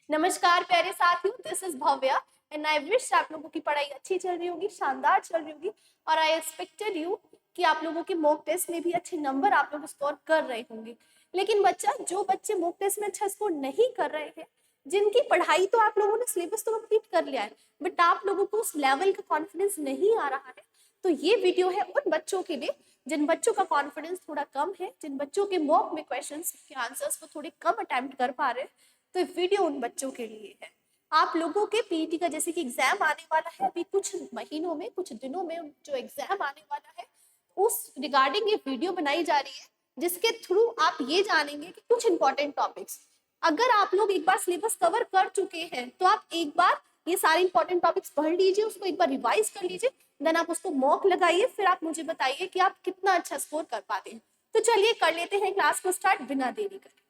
नमस्कार प्यारे साथियों, this is Bhavya and I wish आप लोगों की पढ़ाई अच्छी चल रही होगी, शानदार चल रही होगी। और आई एक्सपेक्टेड यू कि आप लोगों के मॉक टेस्ट में भी अच्छे नंबर आप लोग स्कोर कर रहे होंगे। लेकिन जो बच्चे मॉक टेस्ट में अच्छा स्कोर नहीं कर रहे हैं, जिनकी पढ़ाई तो आप लोगों ने सिलेबस तो कंप्लीट कर लिया है, बट आप लोगों को उस लेवल का कॉन्फिडेंस नहीं आ रहा है, तो ये वीडियो है उन बच्चों के लिए जिन बच्चों का कॉन्फिडेंस थोड़ा कम है, जिन बच्चों के मॉक में क्वेश्चंस के आंसर्स को थोड़े कम अटेम्प्ट कर पा रहे हैं। तो वीडियो उन बच्चों के लिए है। आप लोगों के पीटी का जैसे कि एग्जाम आने वाला है अभी कुछ महीनों में, कुछ दिनों में जो एग्जाम आने वाला है, उस रिगार्डिंग ये वीडियो बनाई जा रही है, जिसके थ्रू आप ये जानेंगे कि कुछ इंपॉर्टेंट टॉपिक्स, अगर आप लोग एक बार सिलेबस कवर कर चुके हैं तो आप एक बार ये सारे इंपॉर्टेंट टॉपिक्स पढ़ लीजिए, उसको एक बार रिवाइज कर लीजिए, देन आप उसको मॉक लगाइए, फिर आप मुझे बताइए कि आप कितना अच्छा स्कोर कर पाते हैं। तो चलिए कर लेते हैं क्लास को स्टार्ट बिना देरी करे।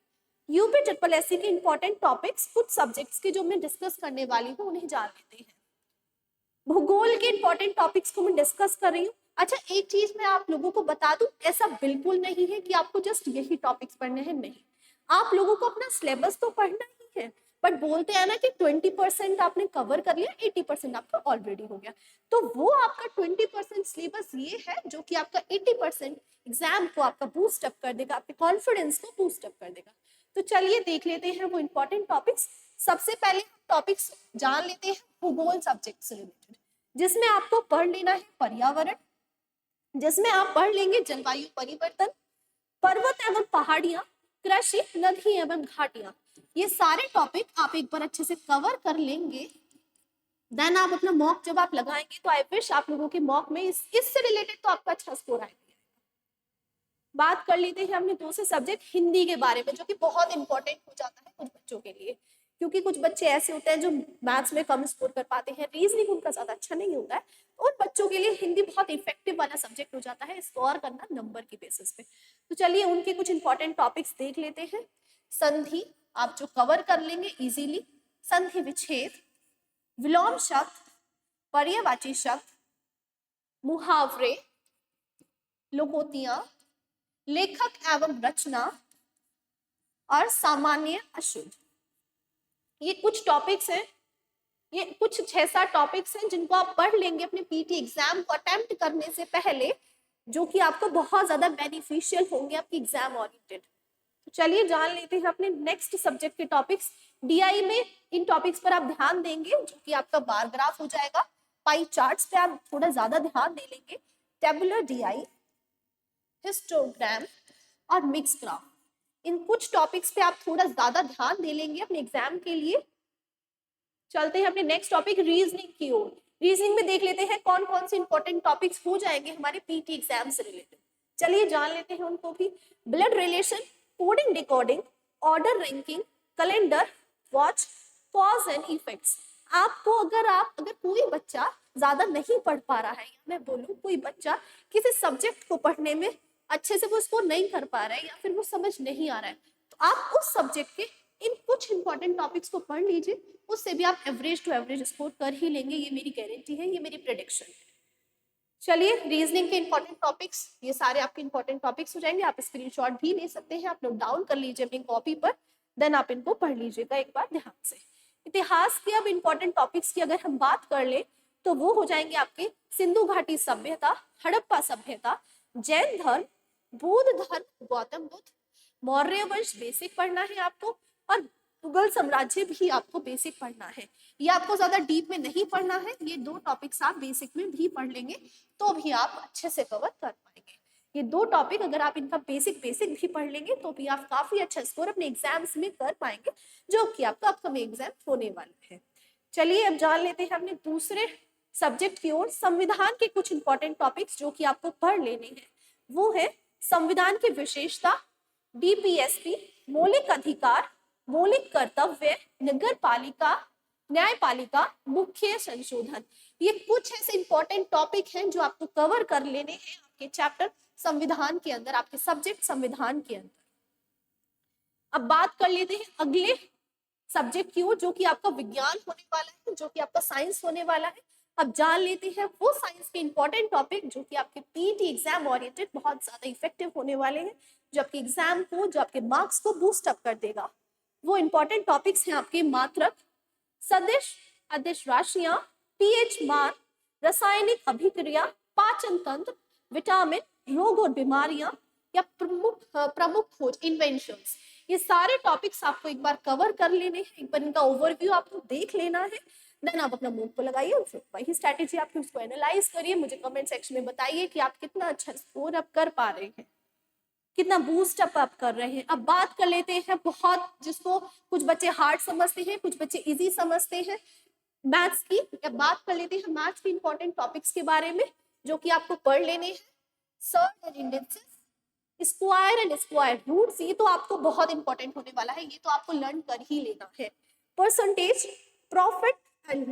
यूपी ट्रिपल एससी के इंपॉर्टेंट टॉपिक्स, कुछ सब्जेक्ट्स के जो मैं डिस्कस करने वाली हूँ उन्हें जान लेते हैं। भूगोल के इंपॉर्टेंट टॉपिक्स को मैं डिस्कस कर रही हूँ। अच्छा, एक चीज मैं आप लोगों को बता दूं, ऐसा बिल्कुल नहीं है कि आपको जस्ट यही टॉपिक्स पढ़ने हैं, नहीं। आप लोगों को अपना सिलेबस तो पढ़ना ही है, बट बोलते हैं ना कि 20% आपने कवर कर लिया, 80% आपका ऑलरेडी हो गया। तो वो आपका 20% सिलेबस ये है जो कि आपका 80% एग्जाम को आपका बूस्ट अप कर देगा, आपके कॉन्फिडेंस को बूस्ट अप कर देगा। तो चलिए देख लेते हैं वो इंपॉर्टेंट टॉपिक्स। सबसे पहले टॉपिक्स जान लेते हैं भूगोल सब्जेक्ट से रिलेटेड, जिसमें आपको पढ़ लेना है पर्यावरण, जिसमें आप पढ़ लेंगे जलवायु परिवर्तन, पर्वत एवं पहाड़ियां, कृषि, नदी एवं घाटियां। ये सारे टॉपिक आप एक बार अच्छे से कवर कर लेंगे, देन आप अपना मॉक जब आप लगाएंगे तो आई विश आप लोगों के मॉक में इससे रिलेटेड तो आपका अच्छा स्कोर आएगा। बात कर लेते हैं हमने दूसरे सब्जेक्ट हिंदी के बारे में, जो कि बहुत इंपॉर्टेंट हो जाता है कुछ बच्चों के लिए, क्योंकि कुछ बच्चे ऐसे होते हैं जो मैथ्स में कम स्कोर कर पाते हैं, रीजनिंग उनका ज्यादा अच्छा नहीं होता है, तो उन बच्चों के लिए हिंदी बहुत इफेक्टिव वाला सब्जेक्ट हो जाता है स्कोर करना नंबर की बेसिस पे। तो चलिए उनके कुछ इंपॉर्टेंट टॉपिक्स देख लेते हैं। संधि आप जो कवर कर लेंगे इजीली, संधि विच्छेद, विलोम शब्द, पर्यायवाची शब्द, मुहावरे, लोकोक्तियां, लेखक एवं रचना और सामान्य अशुद्ध। ये कुछ टॉपिक्स हैं, ये कुछ 6-7 टॉपिक्स हैं जिनको आप पढ़ लेंगे अपने पीटी एग्जाम को अटेम्प्ट करने से पहले, जो कि आपको बहुत ज्यादा बेनिफिशियल होंगे आपकी एग्जाम ओरिएंटेड। तो चलिए जान लेते हैं अपने नेक्स्ट सब्जेक्ट के टॉपिक्स। डीआई में इन टॉपिक्स पर आप ध्यान देंगे, जो कि आपका बार ग्राफ हो जाएगा, पाई चार्ट्स पे आप थोड़ा ज्यादा ध्यान दे लेंगे, टेबुलर डीआई, हिस्टोग्राम और मिक्स ग्राफ। इन कुछ टॉपिक्स पे आप थोड़ा ज्यादा ध्यान दे लेंगे अपने एग्जाम के लिए। चलते हैं अपने नेक्स्ट टॉपिक रीजनिंग की ओर। रीजनिंग में देख लेते हैं कौन कौन से इंपॉर्टेंट टॉपिक्स हो जाएंगे हमारे पीटी एग्जाम से रिलेटेड। चलिए जान लेते हैं उनको भी। Blood relation, coding decoding, order ranking, calendar, watch, cause and effects. आपको अगर कोई बच्चा ज्यादा नहीं पढ़ पा रहा है, या मैं बोलूं कोई बच्चा किसी सब्जेक्ट को पढ़ने में अच्छे से वो उसको नहीं कर पा रहा है, या फिर वो समझ नहीं आ रहा है, तो आप उस सब्जेक्ट के इन कुछ इंपॉर्टेंट टॉपिक्स को पढ़ लीजिए, उससे भी आप एवरेज टू एवरेज स्कोर कर ही लेंगे, ये मेरी गारंटी है, ये मेरी प्रेडिक्शन है। चलिए रीजनिंग के इंपॉर्टेंट टॉपिक्स, ये सारे आपके इंपॉर्टेंट टॉपिक्स हो जाएंगे, आप स्क्रीनशॉट भी ले सकते हैं, आप नोट डाउन कर लीजिए अपनी कॉपी पर, देन आप इनको पढ़ लीजिएगा एक बार ध्यान से। इतिहास के अब इंपॉर्टेंट टॉपिक्स की अगर हम बात कर ले तो वो हो जाएंगे आपके सिंधु घाटी सभ्यता, हड़प्पा सभ्यता, जैन धर्म, बौद्ध धर्म, गौतम बुद्ध, मौर्य वंश बेसिक पढ़ना है आपको, और मुगल साम्राज्य भी आपको बेसिक पढ़ना है। ये आपको ज्यादा डीप में नहीं पढ़ना है, ये दो टॉपिक्स आप बेसिक में भी पढ़ लेंगे तो भी आप अच्छे से कवर कर पाएंगे। ये दो टॉपिक अगर आप इनका बेसिक भी पढ़ लेंगे तो भी आप काफी अच्छा स्कोर अपने एग्जाम्स में कर पाएंगे, जो कि आपका अपकमिंग एग्जाम होने वाले हैं। चलिए अब जान लेते हैं अपने दूसरे सब्जेक्ट की ओर, संविधान के कुछ इंपॉर्टेंट टॉपिक्स जो कि आपको पढ़ लेने हैं। वो है संविधान की विशेषता, डीपीएसपी, मौलिक अधिकार, मौलिक कर्तव्य, नगर पालिका, न्यायपालिका, मुख्य संशोधन। ये कुछ ऐसे इंपॉर्टेंट टॉपिक हैं जो आपको कवर कर लेने हैं आपके चैप्टर संविधान के अंदर, आपके सब्जेक्ट संविधान के अंदर। अब बात कर लेते हैं अगले सब्जेक्ट की ओर, जो कि आपका विज्ञान होने वाला है, जो कि आपका साइंस होने वाला है। अब जान लेते हैं वो साइंस के इंपॉर्टेंट टॉपिक जो कि आपके पीटी एग्जाम ओरिएंटेड बहुत ज्यादा इफेक्टिव होने वाले हैं, जो आपके एग्जाम को, जो आपके मार्क्स को बूस्ट अप कर देगा। वो इंपॉर्टेंट टॉपिक्स हैं आपके मात्रक, सदिश, अदिश राशियां, पीएच मान, रासायनिक अभिक्रिया, पाचन तंत्र, विटामिन, रोग और बीमारियां या प्रमुख खोज इन्वेंशंस, ये सारे टॉपिक्स आपको एक बार कवर कर लेने हैं, एक बार इनका ओवरव्यू आपको देख लेना है, देन आप अपना मूक को लगाइए और फिर वही स्ट्रैटेजी आपकी उसको एनालाइज करिए, मुझे कमेंट सेक्शन में बताइए कि आप कितना अच्छा स्कोर अप कर पा रहे हैं, कितना बूस्ट अप कर रहे हैं। अब बात कर लेते हैं बहुत, जिसको कुछ बच्चे हार्ड समझते हैं, कुछ बच्चे इजी समझते हैं, मैथ्स की। अब बात कर लेते हैं मैथ्स के इंपॉर्टेंट टॉपिक्स के बारे में जो कि आपको पढ़ लेने हैं। Surd and indexes, square and square roots, ये तो आपको बहुत इंपॉर्टेंट होने वाला है, ये तो आपको लर्न कर ही लेना है। Percentage, profit and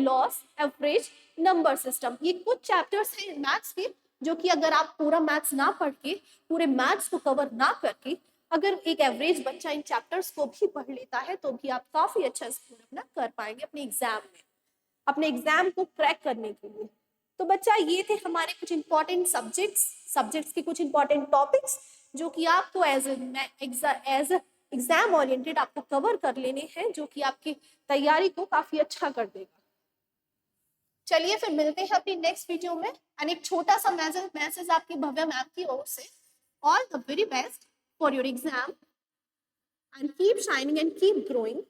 loss, average, number system, ये कुछ चैप्टर्स हैं मैथ्स के जो कि अगर आप पूरा मैथ्स ना पढ़ के, पूरे मैथ्स को कवर ना करके, अगर एक एवरेज बच्चा इन चैप्टर्स को भी पढ़ लेता है तो भी आप काफी अच्छा स्कोर अपना कर पाएंगे अपने एग्जाम में, अपने एग्जाम को क्रैक करने के लिए। तो बच्चा ये थे हमारे कुछ इंपॉर्टेंट सब्जेक्ट्स के कुछ इंपॉर्टेंट टॉपिक्स जो कि आपको एज एग्जाम ओरिएंटेड आपको कवर कर लेने हैं, जो कि आपकी तैयारी को काफी अच्छा कर देगा। चलिए फिर मिलते हैं अपनी नेक्स्ट वीडियो में, एंड एक छोटा सा मैसेज आपकी भव्य मैम की ओर से, all the very best for your exam and keep shining and keep growing.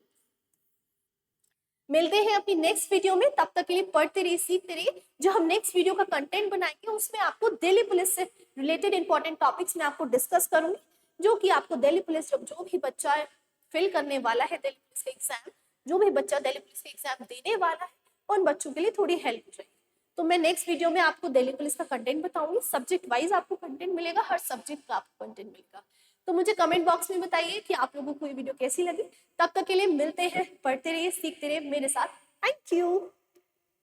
मिलते हैं अपनी नेक्स्ट वीडियो में, तब तक के लिए पढ़ते रहिए, सीखते रहिए। जो हम नेक्स्ट वीडियो का कंटेंट बनाएंगे उसमें आपको दिल्ली पुलिस से रिलेटेड इंपॉर्टेंट टॉपिक्स में आपको डिस्कस करूंगी, जो कि आपको दिल्ली पुलिस जो भी बच्चा फिल करने वाला है दिल्ली पुलिस का एग्जाम, जो भी बच्चा दिल्ली पुलिस का एग्जाम देने वाला है, उन बच्चों के लिए थोड़ी हेल्प हो जाएगी। तो मैं नेक्स्ट वीडियो में आपको दिल्ली पुलिस का कंटेंट बताऊंगी, सब्जेक्ट वाइज आपको कंटेंट मिलेगा, हर सब्जेक्ट का आपको कंटेंट मिलेगा। तो मुझे कमेंट बॉक्स में बताइए कि आप लोगों को ये वीडियो कैसी लगी। तब तक के लिए मिलते हैं, पढ़ते रहिए, सीखते रहिए मेरे साथ। Thank you.